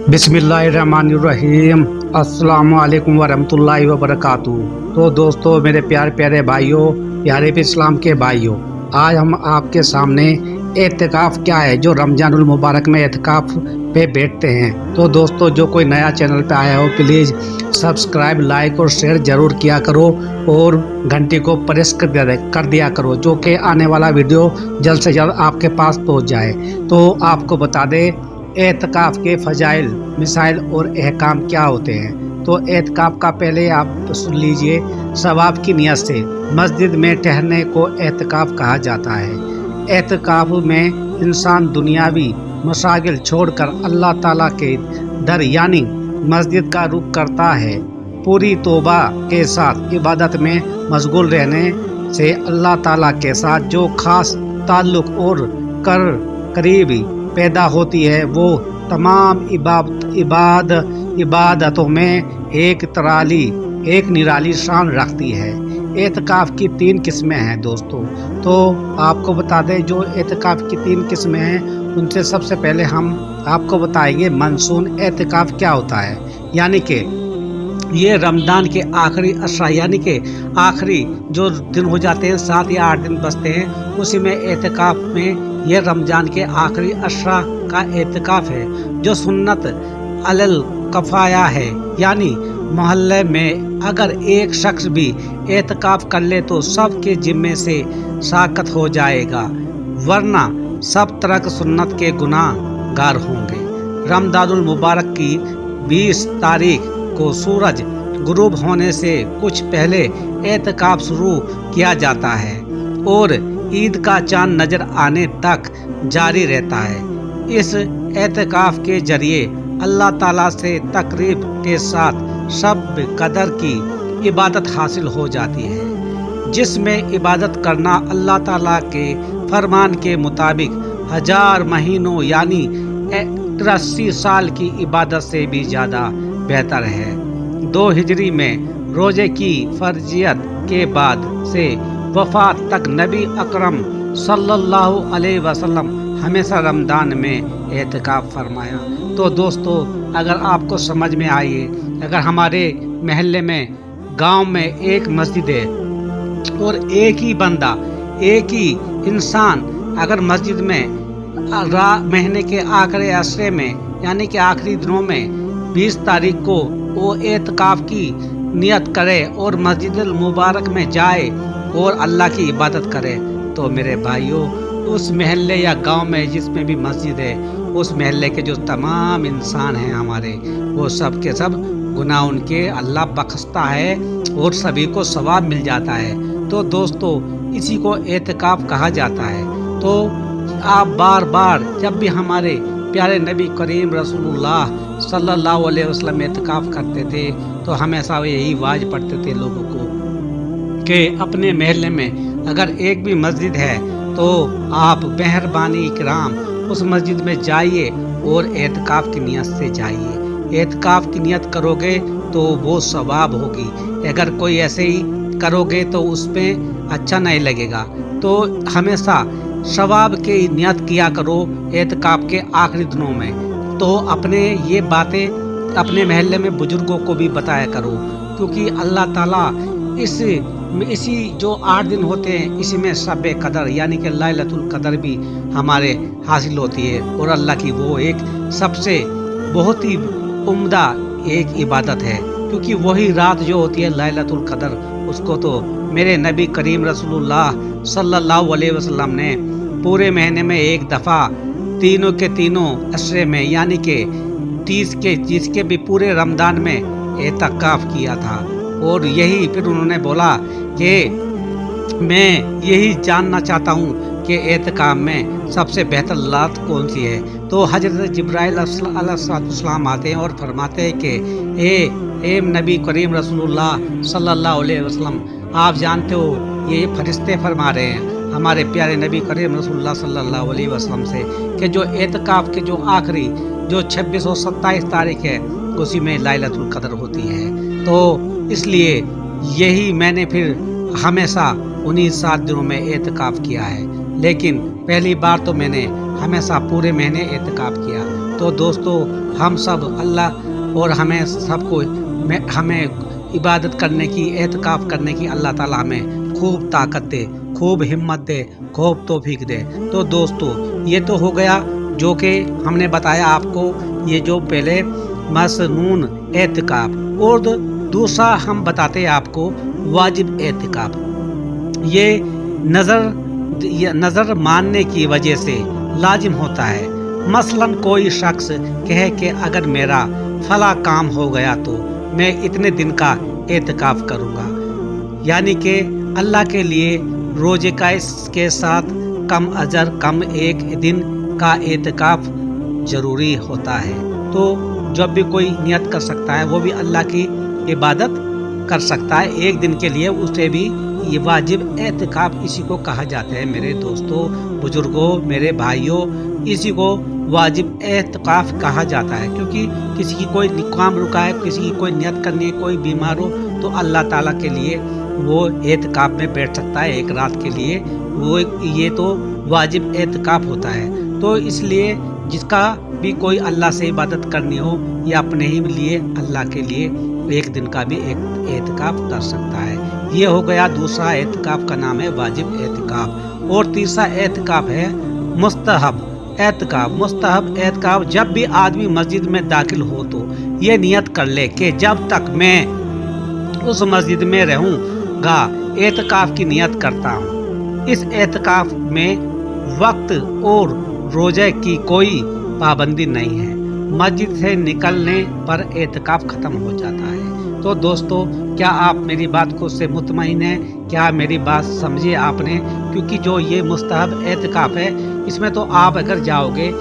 बिस्मिल्लाहिर्रहमानिर्रहीम। अस्सलामु अलैकुम वरहमतुल्लाहि वबरकातुहू। तो दोस्तों, मेरे प्यारे प्यारे भाइयों, प्यारे इस्लाम के भाइयों, आज हम आपके सामने एतिकाफ़ क्या है, जो रमज़ानुल मुबारक में एतिकाफ़ पे बैठते हैं। तो दोस्तों, जो कोई नया चैनल पे आया हो, प्लीज़ सब्सक्राइब, लाइक और शेयर ज़रूर किया करो और घंटी को प्रेस कर दिया करो, जो कि आने वाला वीडियो जल्द से जल्द आपके पास पहुंच जाए। तो आपको बता दें एतिकाफ़ के फ़ज़ाइल, मिसाइल और अहकाम क्या होते हैं। तो एतिकाफ़ का पहले आप सुन लीजिए। सवाब की नियत से मस्जिद में ठहरने को एतिकाफ़ कहा जाता है। एतिकाफ़ में इंसान दुनियावी मसागिल छोड़कर अल्लाह ताला के दर यानी मस्जिद का रुख करता है। पूरी तौबा के साथ इबादत में मशगूल रहने से अल्लाह ताला के साथ जो खास ताल्लुक़ और करीबी पैदा होती है, वो तमाम इबादतों में एक निराली शान रखती है। एतिकाफ़ की 3 किस्में हैं दोस्तों। तो आपको बता दें, जो एतिकाफ़ की 3 किस्में हैं, उनसे सबसे पहले हम आपको बताएंगे मनसून एतिकाफ़ क्या होता है। यानी कि ये रमज़ान के आखिरी अशरा यानी कि आखिरी जो दिन हो जाते हैं, 7 या 8 दिन बचते हैं, उसी में एतिकाफ़ में यह रमज़ान के आखिरी अशरा का एतिकाफ़ है, जो सुन्नत अलल कफ़ाया है। यानी मोहल्ले में अगर एक शख्स भी एतिकाफ़ कर ले तो सब के जिम्मे से साकत हो जाएगा, वरना सब तरह सुन्नत के गुनाहगार होंगे। रमज़ानुल मुबारक की 20 तारीख को सूरज गुरूब होने से कुछ पहले एतिकाफ़ शुरू किया जाता है और ईद का चांद नजर आने तक जारी रहता है। इस एतिकाफ़ के जरिए अल्लाह ताला से तकरीब के साथ शब कदर की इबादत हासिल हो जाती है, जिसमें इबादत करना अल्लाह ताला के फरमान के मुताबिक 1000 महीनों यानी 83 साल की इबादत से भी ज़्यादा बेहतर है। 2 हिजरी में रोज़े की फर्जियत के बाद से वफ़ात तक नबी अकरम सल्लल्लाहु अलैहि वसल्लम हमेशा रमज़ान में एतिकाफ़ फरमाया। तो दोस्तों, अगर आपको समझ में आइए, अगर हमारे महल्ले में, गांव में एक मस्जिद है और एक ही बंदा, एक ही इंसान अगर मस्जिद में महीने के आखिरी अशरे में यानी कि आखिरी दिनों में 20 तारीख को वो एतिकाफ़ की नियत करे और मस्जिदुल मुबारक में जाए और अल्लाह की इबादत करे, तो मेरे भाइयों, उस महल्ले या गांव में जिसमें भी मस्जिद है, उस महल्ले के जो तमाम इंसान हैं हमारे, वो सब के सब गुनाह उनके अल्लाह बख्शता है और सभी को सवाब मिल जाता है। तो दोस्तों, इसी को एतिकाफ़ कहा जाता है। तो आप बार बार जब भी हमारे प्यारे नबी करीम रसूलुल्लाह सल्लल्लाहु अलैहि वसल्लम एतिकाफ़ करते थे, तो हमेशा वो यही वाज पढ़ते थे लोगों को कि अपने महल्ले में अगर एक भी मस्जिद है तो आप मेहरबानी कराम उस मस्जिद में जाइए और एतिकाफ़ की नियत से जाइए। एतिकाफ़ की नियत करोगे तो वो सवाब होगी, अगर कोई ऐसे ही करोगे तो उसमें अच्छा नहीं लगेगा। तो हमेशा सवाब की नियत किया करो एतिकाफ़ के आखिरी दिनों में। तो अपने ये बातें अपने महल्ले में बुजुर्गों को भी बताया करो, क्योंकि अल्लाह ताला इसी जो 8 दिन होते हैं, इसी में शब कदर यानी कि लैलतुल कदर भी हमारे हासिल होती है और अल्लाह की वो एक सबसे बहुत ही उम्दा एक इबादत है, क्योंकि वही रात जो होती है लैलतुल कदर, उसको तो मेरे नबी करीम रसूलुल्लाह सल्लल्लाहु अलैहि वसल्लम ने पूरे महीने में एक दफ़ा तीनों के तीनों अशरे में यानी कि 30 के जिसके भी पूरे रमज़ान में एतिकाफ़ किया था। और यही फिर उन्होंने बोला कि मैं यही जानना चाहता हूँ कि एतिकाफ़ में सबसे बेहतर रात कौन सी है। तो हज़रत जिब्राइल अलैहिस्सलाम आते हैं और फरमाते हैं कि ए नबी करीम रसूलुल्लाह सल्लल्लाहु अलैहि वसल्लम, आप जानते हो ये फरिश्ते फरमा रहे हैं हमारे प्यारे नबी करीम रसूलुल्लाह सल्लल्लाहु अलैहि वसल्लम से कि जो एतिकाफ़ के जो आखिरी जो 26 और 27 तारीख है, उसी में लैलतुल कदर होती है। तो इसलिए यही मैंने फिर हमेशा उन्हीं 7 दिनों में एतिकाफ़ किया है, लेकिन पहली बार तो मैंने हमेशा पूरे महीने एतिकाफ़ किया تو دوستو ہم سب اللہ اور ہمیں سب کو ہمیں عبادت کرنے کی، اعتکاف کرنے کی اللہ تعالیٰ ہمیں خوب طاقت دے، خوب ہمت دے، خوب توفیق دے۔ تو دوستو یہ تو ہو گیا جو کہ ہم نے بتایا آپ کو، یہ جو پہلے مسنون اعتکاف، اور دوسرا ہم بتاتے ہیں آپ کو واجب اعتکاف۔ یہ نظر ماننے کی وجہ سے لازم ہوتا ہے۔ مثلا کوئی شخص کہے کہ اگر میرا فلاں کام ہو گیا تو میں اتنے دن کا اعتکاف کروں گا، یعنی کہ اللہ کے لیے روزے کا اس کے ساتھ کم اجر، کم ایک دن کا اعتکاف ضروری ہوتا ہے۔ تو جب بھی کوئی نیت کر سکتا ہے، وہ بھی اللہ کی عبادت کر سکتا ہے ایک دن کے لیے، اسے بھی یہ واجب اعتکاف اسی کو کہا جاتا ہے۔ میرے دوستوں، بزرگوں، میرے بھائیوں، اسی کو واجب اعتکاف کہا جاتا ہے، کیونکہ کسی کی کوئی کام رکا ہے، کسی کی کوئی نیت کرنی ہے، کوئی بیمار ہو تو اللہ تعالیٰ کے لیے وہ اعتکاف میں بیٹھ سکتا ہے ایک رات کے لیے، وہ یہ تو واجب اعتکاف ہوتا ہے۔ تو اس لیے جس کا بھی کوئی اللہ سے عبادت کرنی ہو یا اپنے ہی لیے اللہ کے لیے ایک دن کا بھی ایک اعتکاف کر سکتا ہے۔ یہ ہو گیا دوسرا اعتکاف کا نام ہے واجب اعتکاف۔ اور تیسرا اعتکاف ہے مستحب اعتکاف۔ مستحب اعتکاف جب بھی آدمی مسجد میں داخل ہو تو یہ نیت کر لے کہ جب تک میں اس مسجد میں رہوں گا اعتکاف کی نیت کرتا ہوں۔ اس اعتکاف میں وقت اور روزے کی کوئی پابندی نہیں ہے، مسجد سے نکلنے پر اعتکاف ختم ہو جاتا ہے۔ تو دوستو کیا آپ میری بات کو سے مطمئن ہیں؟ کیا میری بات سمجھے آپ نے؟ کیونکہ جو یہ مستحب اعتکاف ہے اس میں تو آپ اگر جاؤ گے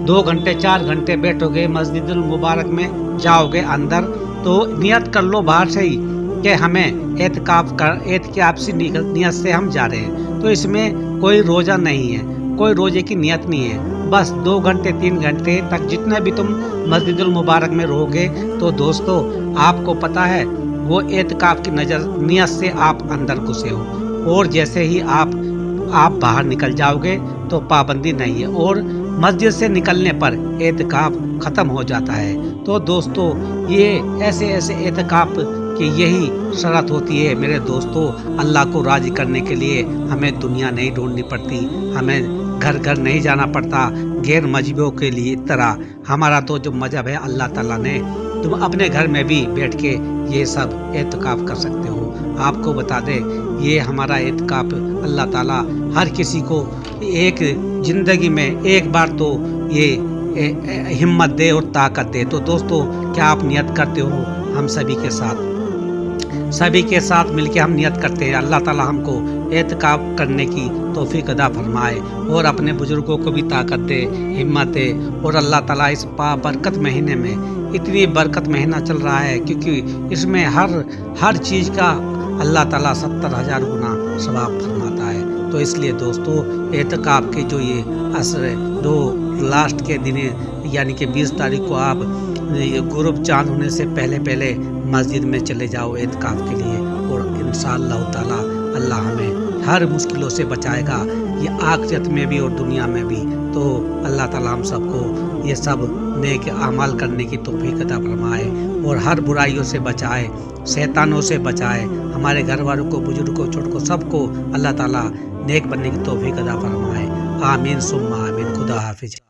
2 گھنٹے 4 گھنٹے بیٹھو گے مسجد المبارک میں، جاؤ گے اندر تو نیت کر لو باہر سے ہی کہ ہمیں اعتکاف سے نیت سے ہم جا رہے ہیں، تو اس میں کوئی روزہ نہیں ہے، کوئی روزے کی نیت نہیں ہے۔ بس 2 گھنٹے 3 گھنٹے تک جتنا بھی تم مسجد المبارک میں رہو گے تو دوستو آپ کو پتا ہے وہ اعتکاف کی نیت سے آپ اندر گھسے ہو، اور جیسے ہی آپ باہر نکل جاؤ گے تو پابندی نہیں ہے، اور مسجد سے نکلنے پر اعتکاف ختم ہو جاتا ہے۔ تو دوستو یہ ایسے اعتکاف کی یہی شرط ہوتی ہے میرے دوستو، اللہ کو راضی کرنے کے لیے ہمیں دنیا نہیں ڈھونڈنی پڑتی، ہمیں گھر نہیں جانا پڑتا غیر مذہبیوں کے لیے طرح۔ ہمارا تو جو مذہب ہے اللہ تعالیٰ نے تم اپنے گھر میں بھی بیٹھ کے یہ سب اعتکاف کر سکتے ہو۔ آپ کو بتا دیں یہ ہمارا اعتکاف اللہ تعالیٰ ہر کسی کو ایک زندگی میں ایک بار تو یہ ہمت دے اور طاقت دے۔ تو دوستو کیا آپ نیت کرتے ہو؟ ہم سبھی کے ساتھ مل کے ہم نیت کرتے ہیں اللہ تعالیٰ ہم کو اعتکاف کرنے کی توفیق عطا فرمائے، اور اپنے بزرگوں کو بھی طاقت دے، ہمت دے، اور اللہ تعالیٰ اس برکت مہینے میں، اتنی برکت مہینہ چل رہا ہے کیونکہ اس میں ہر چیز کا اللہ تعالیٰ 70,000 گنا ثواب فرماتا ہے۔ تو اس لیے دوستو اعتکاف کے جو یہ عصر جو لاسٹ کے دن یعنی کہ 20 تاریخ کو آپ غروب چاند ہونے سے پہلے مسجد میں چلے جاؤ اعتکاف کے لیے، اور انشاءاللہ تعالیٰ اللہ ہمیں ہر مشکلوں سے بچائے گا، یہ آخرت میں بھی اور دنیا میں بھی۔ تو اللہ تعالیٰ ہم سب کو یہ سب نیک اعمال کرنے کی توفیق عطا فرمائے، اور ہر برائیوں سے بچائے، شیطانوں سے بچائے، ہمارے گھر والوں کو، بزرگوں، چھوٹوں سب کو اللہ تعالیٰ نیک بننے کی توفیق عطا فرمائے۔ آمین ثم آمین۔ خدا حافظ۔